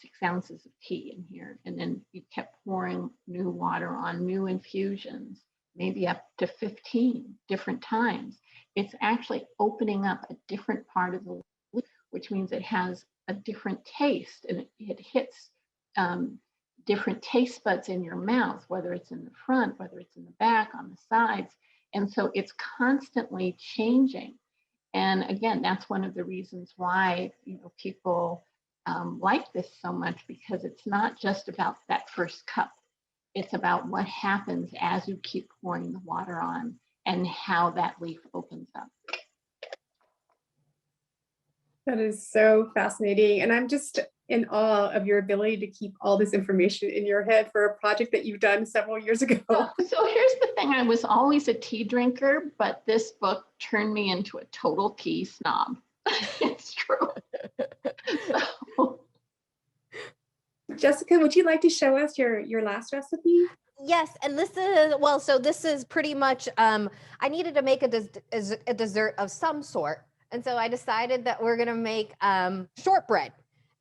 6 ounces of tea in here, and then you kept pouring new water on new infusions, maybe up to 15 different times, it's actually opening up a different part of the leaf, which means it has a different taste, and it hits different taste buds in your mouth, whether it's in the front, whether it's in the back, on the sides. And so it's constantly changing. And again, that's one of the reasons why people like this so much, because it's not just about that first cup. It's about what happens as you keep pouring the water on and how that leaf opens up. That is so fascinating. And I'm just in awe of your ability to keep all this information in your head for a project that you've done several years ago. So here's the thing. I was always a tea drinker, but this book turned me into a total tea snob. It's true. So. Jessica, would you like to show us your last recipe? Yes, and this is, well, so this is pretty much, I needed to make a dessert of some sort. And so I decided that we're going to make shortbread,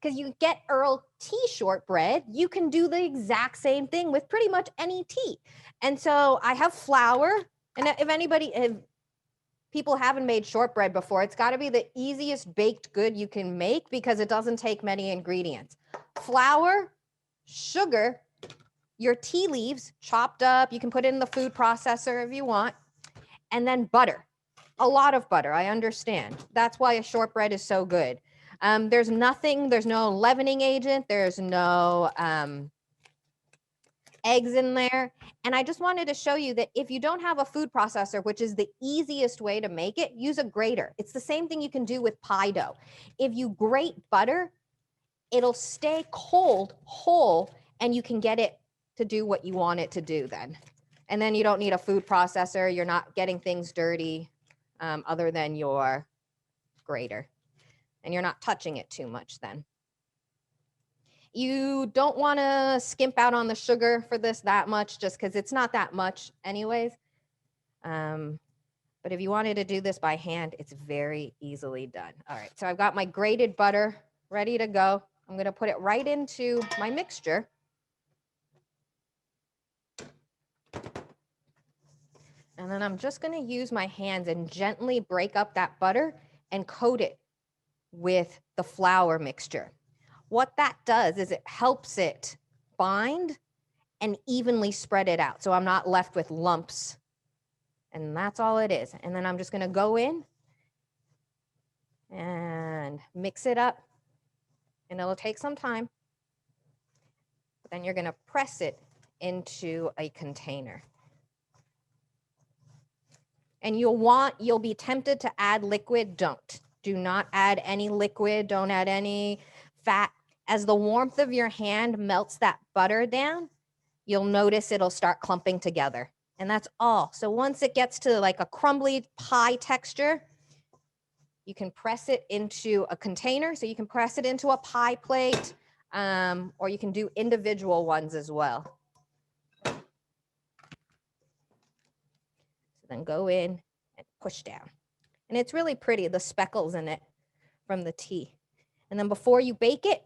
because you get Earl Tea Shortbread. You can do the exact same thing with pretty much any tea. And so I have flour. And if people haven't made shortbread before, it's got to be the easiest baked good you can make because it doesn't take many ingredients. Flour, sugar, your tea leaves chopped up. You can put it in the food processor if you want. And then butter. A lot of butter, I understand. That's why a shortbread is so good. There's no leavening agent. There's no eggs in there. And I just wanted to show you that if you don't have a food processor, which is the easiest way to make it, use a grater. It's the same thing you can do with pie dough. If you grate butter, it'll stay cold, whole, and you can get it to do what you want it to do then. And then you don't need a food processor. You're not getting things dirty other than your grater. And you're not touching it too much then. You don't want to skimp out on the sugar for this that much, just because it's not that much anyways. But if you wanted to do this by hand, it's very easily done. All right, so I've got my grated butter ready to go. I'm going to put it right into my mixture. And then I'm just going to use my hands and gently break up that butter and coat it with the flour mixture. What that does is it helps it bind and evenly spread it out, so I'm not left with lumps. And that's all it is. And then I'm just going to go in and mix it up. And it'll take some time. But then you're going to press it into a container. And you'll be tempted to add liquid. Don't. Do not add any liquid. Don't add any fat. As the warmth of your hand melts that butter down, you'll notice it'll start clumping together. And that's all. So once it gets to like a crumbly pie texture, you can press it into a container. So you can press it into a pie plate, or you can do individual ones as well. So then go in and push down. And it's really pretty, the speckles in it from the tea. And then before you bake it,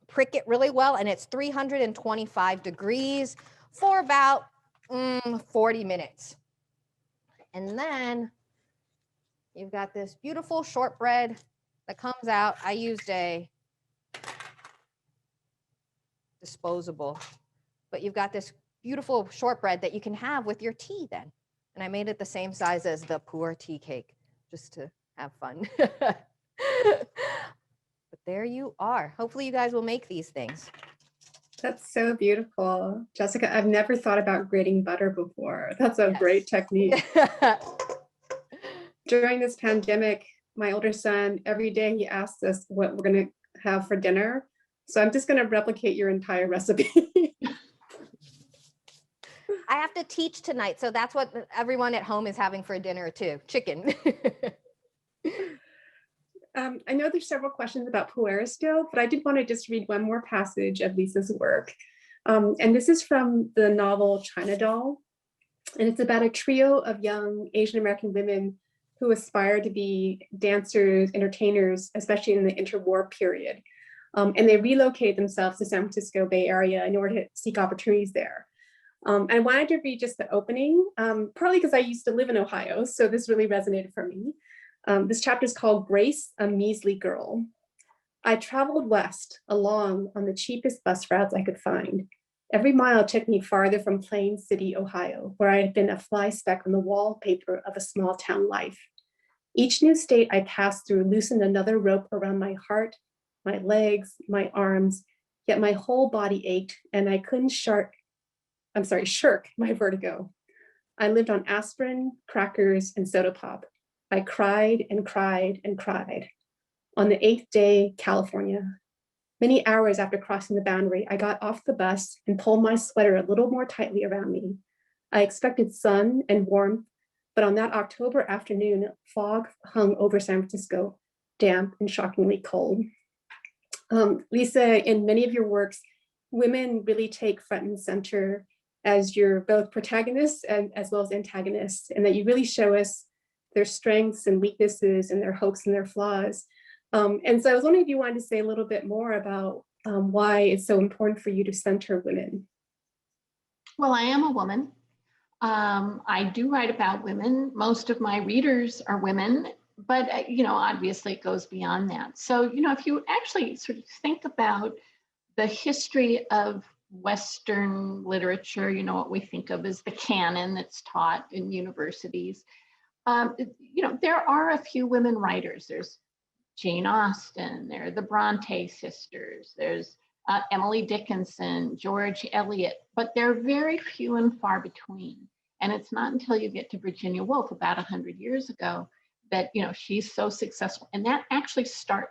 prick it really well, and it's 325 degrees for about 40 minutes. And then you've got this beautiful shortbread that comes out. I used a disposable, but you've got this beautiful shortbread that you can have with your tea then. And I made it the same size as the pu'er tea cake, just to have fun. But there you are. Hopefully you guys will make these things. That's so beautiful. Jessica, I've never thought about grating butter before. That's a great technique. During this pandemic, my older son, every day he asks us what we're going to have for dinner. So I'm just going to replicate your entire recipe. I have to teach tonight, so that's what everyone at home is having for dinner too, chicken. I know there's several questions about pu'er still, but I did want to just read one more passage of Lisa's work. And this is from the novel China Doll. And it's about a trio of young Asian American women who aspire to be dancers, entertainers, especially in the interwar period. And they relocated themselves to San Francisco Bay Area in order to seek opportunities there. I wanted to read just the opening, partly because I used to live in Ohio, so this really resonated for me. This chapter is called Grace, a Measly Girl. I traveled west along on the cheapest bus routes I could find. Every mile took me farther from Plain City, Ohio, where I had been a fly speck on the wallpaper of a small town life. Each new state I passed through loosened another rope around my heart, my legs, my arms, yet my whole body ached and I couldn't shirk my vertigo. I lived on aspirin, crackers, and soda pop. I cried and cried and cried. On the 8th day, California. Many hours after crossing the boundary, I got off the bus and pulled my sweater a little more tightly around me. I expected sun and warmth, but on that October afternoon, fog hung over San Francisco, damp and shockingly cold. Lisa, in many of your works, women really take front and center as you're both protagonists and as well as antagonists, and that you really show us their strengths and weaknesses and their hopes and their flaws. And so I was wondering if you wanted to say a little bit more about why it's so important for you to center women. Well, I am a woman. I do write about women. Most of my readers are women, but obviously it goes beyond that. So, if you actually sort of think about the history of Western literature, what we think of as the canon that's taught in universities, there are a few women writers. There's Jane Austen, there are the Bronte sisters, there's Emily Dickinson, George Eliot, but they're very few and far between. And it's not until you get to Virginia Woolf about 100 years ago that she's so successful. And that actually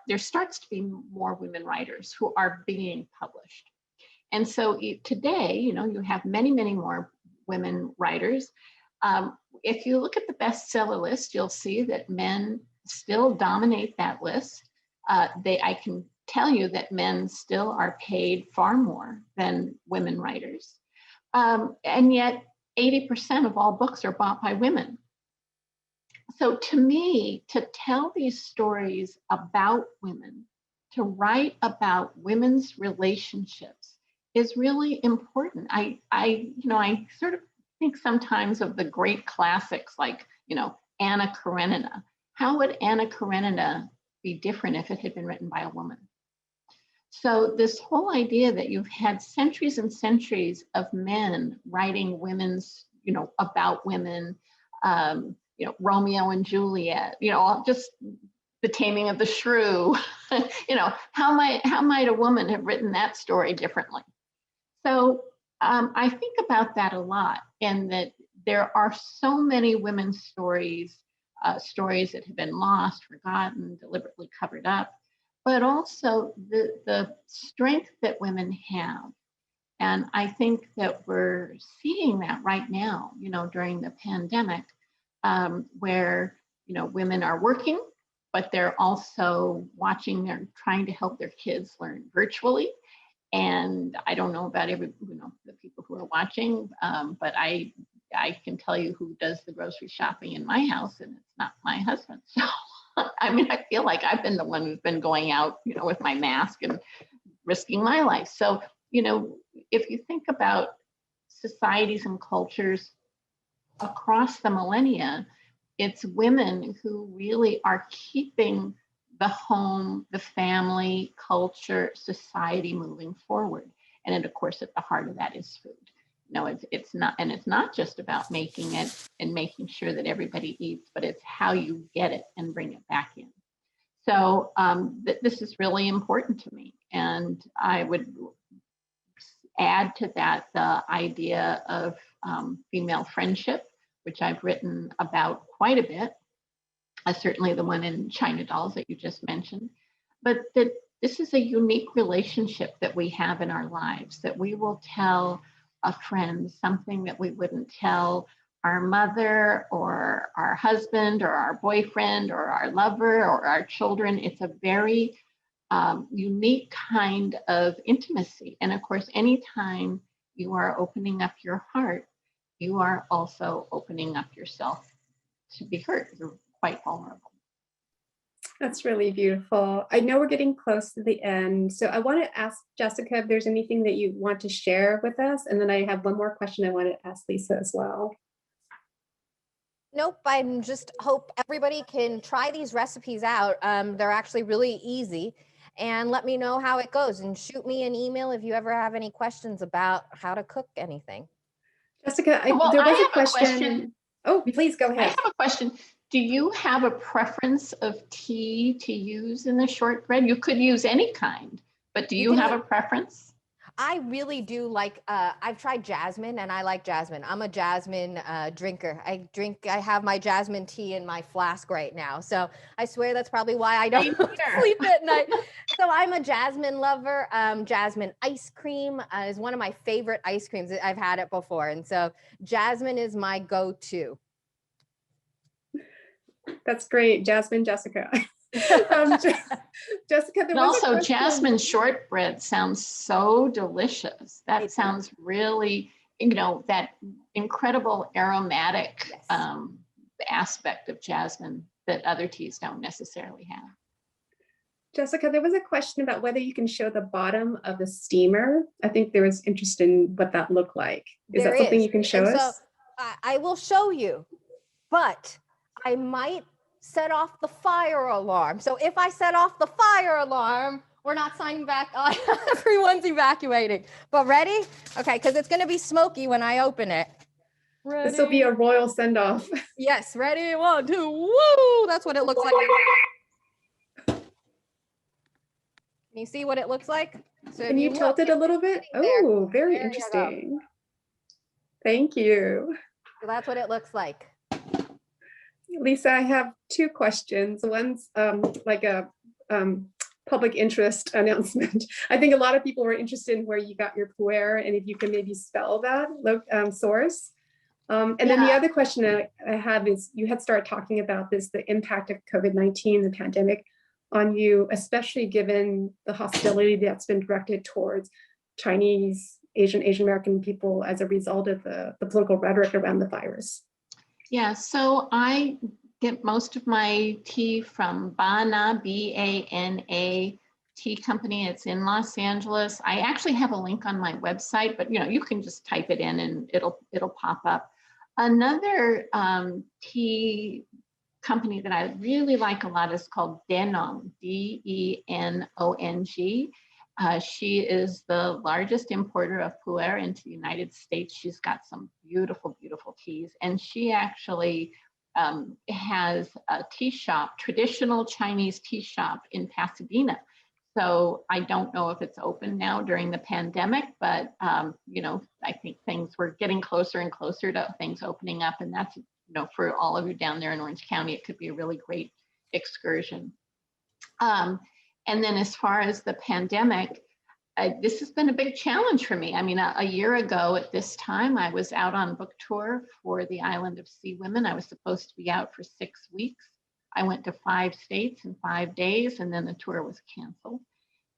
there starts to be more women writers who are being published. And so today, you have many, many more women writers. If you look at the bestseller list, you'll see that men still dominate that list. I can tell you that men still are paid far more than women writers. And yet 80% of all books are bought by women. So to me, to tell these stories about women, to write about women's relationships is really important. I sort of think sometimes of the great classics like, Anna Karenina. How would Anna Karenina be different if it had been written by a woman? So this whole idea that you've had centuries and centuries of men writing women's, about women, Romeo and Juliet, just the Taming of the Shrew, how might a woman have written that story differently? So I think about that a lot, and that there are so many women's stories that have been lost, forgotten, deliberately covered up, but also the strength that women have. And I think that we're seeing that right now, during the pandemic, where, women are working, but they're also they're trying to help their kids learn virtually. And I don't know about the people who are watching, but I can tell you who does the grocery shopping in my house, and it's not my husband. So, I feel like I've been the one who's been going out, with my mask and risking my life. So, you know, if you think about societies and cultures across the millennia, it's women who really are keeping the home, the family, culture, society moving forward. And then, of course, at the heart of that is food. No, it's not, and it's not just about making it and making sure that everybody eats, but it's how you get it and bring it back in. So this is really important to me. And I would add to that the idea of female friendship, which I've written about quite a bit, certainly the one in China Dolls that you just mentioned, but that this is a unique relationship that we have in our lives, that we will tell a friend something that we wouldn't tell our mother or our husband or our boyfriend or our lover or our children. It's a very unique kind of intimacy. And of course, anytime you are opening up your heart, you are also opening up yourself to be hurt. You're quite vulnerable. That's really beautiful. I know we're getting close to the end, so I want to ask Jessica if there's anything that you want to share with us, and then I have one more question I want to ask Lisa as well. Nope, I'm just hope everybody can try these recipes out. They're actually really easy, and let me know how it goes, and shoot me an email if you ever have any questions about how to cook anything. Jessica, Well, there was I a question. Oh, please go I ahead. have a question. Do you have a preference of tea to use in the shortbread? You could use any kind, but do you have a preference? I really do like, I've tried jasmine and I like jasmine. I'm a jasmine drinker. I have my jasmine tea in my flask right now. So I swear that's probably why I don't sleep at night. So I'm a jasmine lover. Jasmine ice cream is one of my favorite ice creams. I've had it before. And so jasmine is my go-to. That's great, Jasmine, Jessica. Jessica, and also jasmine shortbread sounds so delicious. That sounds really, you know, that incredible aromatic aspect of jasmine that other teas don't necessarily have. Jessica, there was a question about whether you can show the bottom of the steamer. I think there was interest in what that looked like. Is that something you can show us? So I will show you, but I might set off the fire alarm. So if I set off the fire alarm, we're not signing back on. Everyone's evacuating. But ready? Okay, because it's going to be smoky when I open it. Ready? This will be a royal send-off. Yes, ready? 1, 2, woo! That's what it looks like. Can you see what it looks like? So Can you tilt it a little bit? Oh, very interesting. Thank you. So that's what it looks like. Lisa, I have 2 questions. One's like a public interest announcement. I think a lot of people were interested in where you got your pu'er and if you can maybe spell that source. And then the other question I have is, you had started talking about this, the impact of COVID-19, the pandemic on you, especially given the hostility that's been directed towards Chinese, Asian American people as a result of the political rhetoric around the virus. Yeah, so I get most of my tea from Bana, B-A-N-A tea company. It's in Los Angeles. I actually have a link on my website, but you know, you can just type it in and it'll pop up. Another tea company that I really like a lot is called Denong, D-E-N-O-N-G. She is the largest importer of pu'er into the United States. She's got some beautiful, beautiful teas. And she actually has a tea shop, traditional Chinese tea shop in Pasadena. So I don't know if it's open now during the pandemic, but you know, I think things were getting closer and closer to things opening up. And that's, you know, for all of you down there in Orange County, it could be a really great excursion. And then as far as the pandemic, this has been a big challenge for me. I mean, a year ago at this time, I was out on book tour for the Island of Sea Women. I was supposed to be out for 6 weeks. I went to 5 states in 5 days, and then the tour was canceled.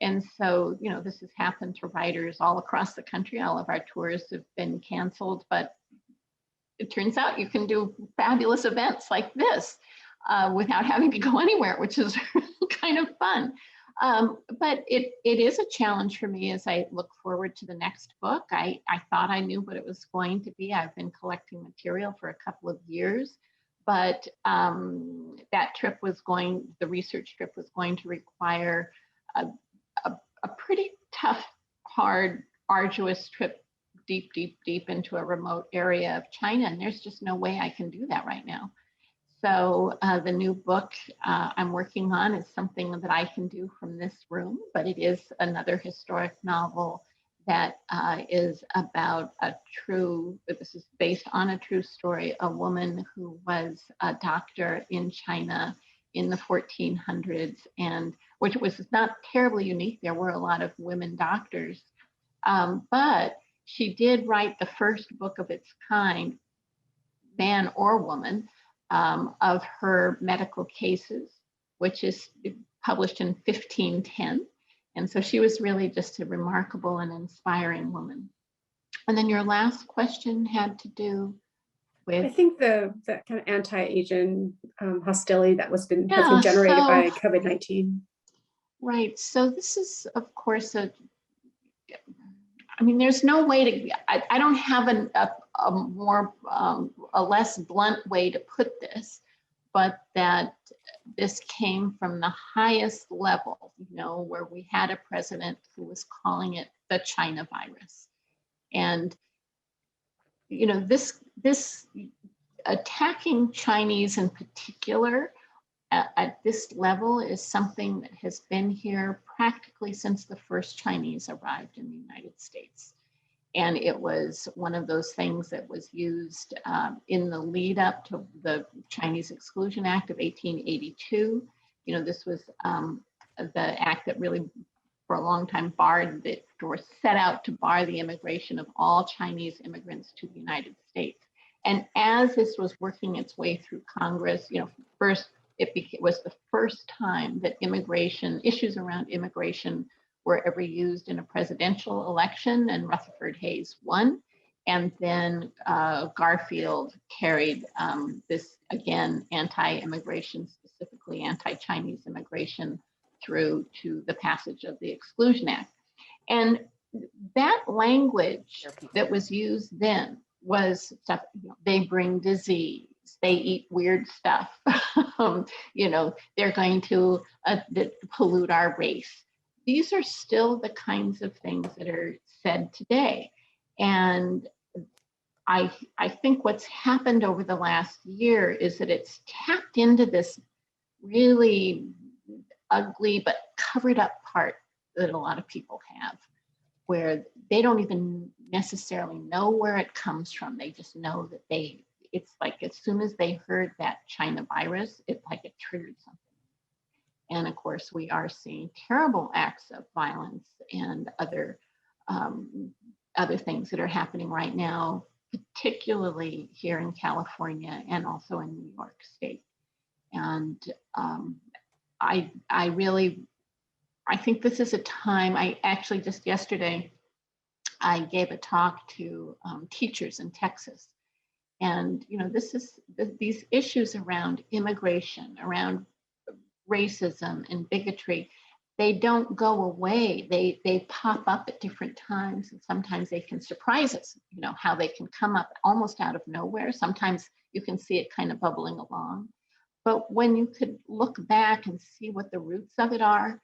And so, you know, this has happened to writers all across the country. All of our tours have been canceled, but it turns out you can do fabulous events like this without having to go anywhere, which is kind of fun. But it is a challenge for me as I look forward to the next book. I thought I knew what it was going to be. I've been collecting material for a couple of years, but that trip was the research trip was going to require a pretty tough, hard, arduous trip deep, deep, deep into a remote area of China. And there's just no way I can do that right now. So the new book I'm working on is something that I can do from this room, but it is another historic novel that is about this is based on a true story, a woman who was a doctor in China in the 1400s, and which was not terribly unique. There were a lot of women doctors, but she did write the first book of its kind, man or woman, of her medical cases, which is published in 1510. And so she was really just a remarkable and inspiring woman. And then your last question had to do with? I think the kind of anti-Asian hostility that has been generated by COVID-19. Right. So this is, of course, I mean, there's no way to, I don't have a less blunt way to put this, but that this came from the highest level, where we had a president who was calling it the China virus. And, this attacking Chinese in particular at this level is something that has been here practically since the first Chinese arrived in the United States. And it was one of those things that was used in the lead up to the Chinese Exclusion Act of 1882. This was the act that really, for a long time, barred or set out to bar the immigration of all Chinese immigrants to the United States. And as this was working its way through Congress, first it was the first time that issues around immigration were ever used in a presidential election, and Rutherford Hayes won. And then Garfield carried this, again, anti-immigration, specifically anti-Chinese immigration, through to the passage of the Exclusion Act. And that language that was used then was stuff, they bring disease, they eat weird stuff, they're going to pollute our race. These are still the kinds of things that are said today. And I think what's happened over the last year is that it's tapped into this really ugly but covered up part that a lot of people have, where they don't even necessarily know where it comes from. They just know that it's like as soon as they heard that China virus, it triggered something. And of course, we are seeing terrible acts of violence and other things that are happening right now, particularly here in California and also in New York State. And I think this is a time, I actually just yesterday, I gave a talk to teachers in Texas. And, these issues around immigration, around racism and bigotry, they don't go away. They pop up at different times, and sometimes they can surprise us, how they can come up almost out of nowhere. Sometimes you can see it kind of bubbling along. But when you could look back and see what the roots of it are,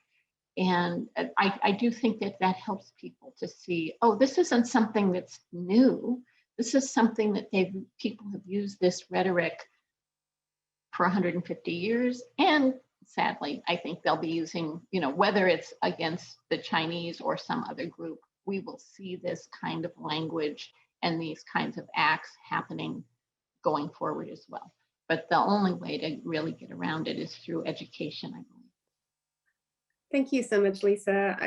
and I do think that helps people to see, oh, this isn't something that's new. This is something that people have used this rhetoric for 150 years. And sadly, I think they'll be using, whether it's against the Chinese or some other group, we will see this kind of language and these kinds of acts happening going forward as well. But the only way to really get around it is through education, I believe. Thank you so much, Lisa.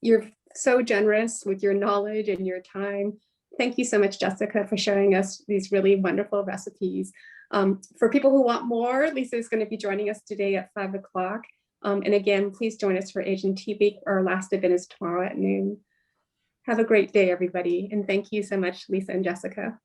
You're so generous with your knowledge and your time. Thank you so much, Jessica, for showing us these really wonderful recipes. For people who want more, Lisa is going to be joining us today at 5 o'clock. And again, please join us for Asian Tea Week. Our last event is tomorrow at noon. Have a great day, everybody. And thank you so much, Lisa and Jessica.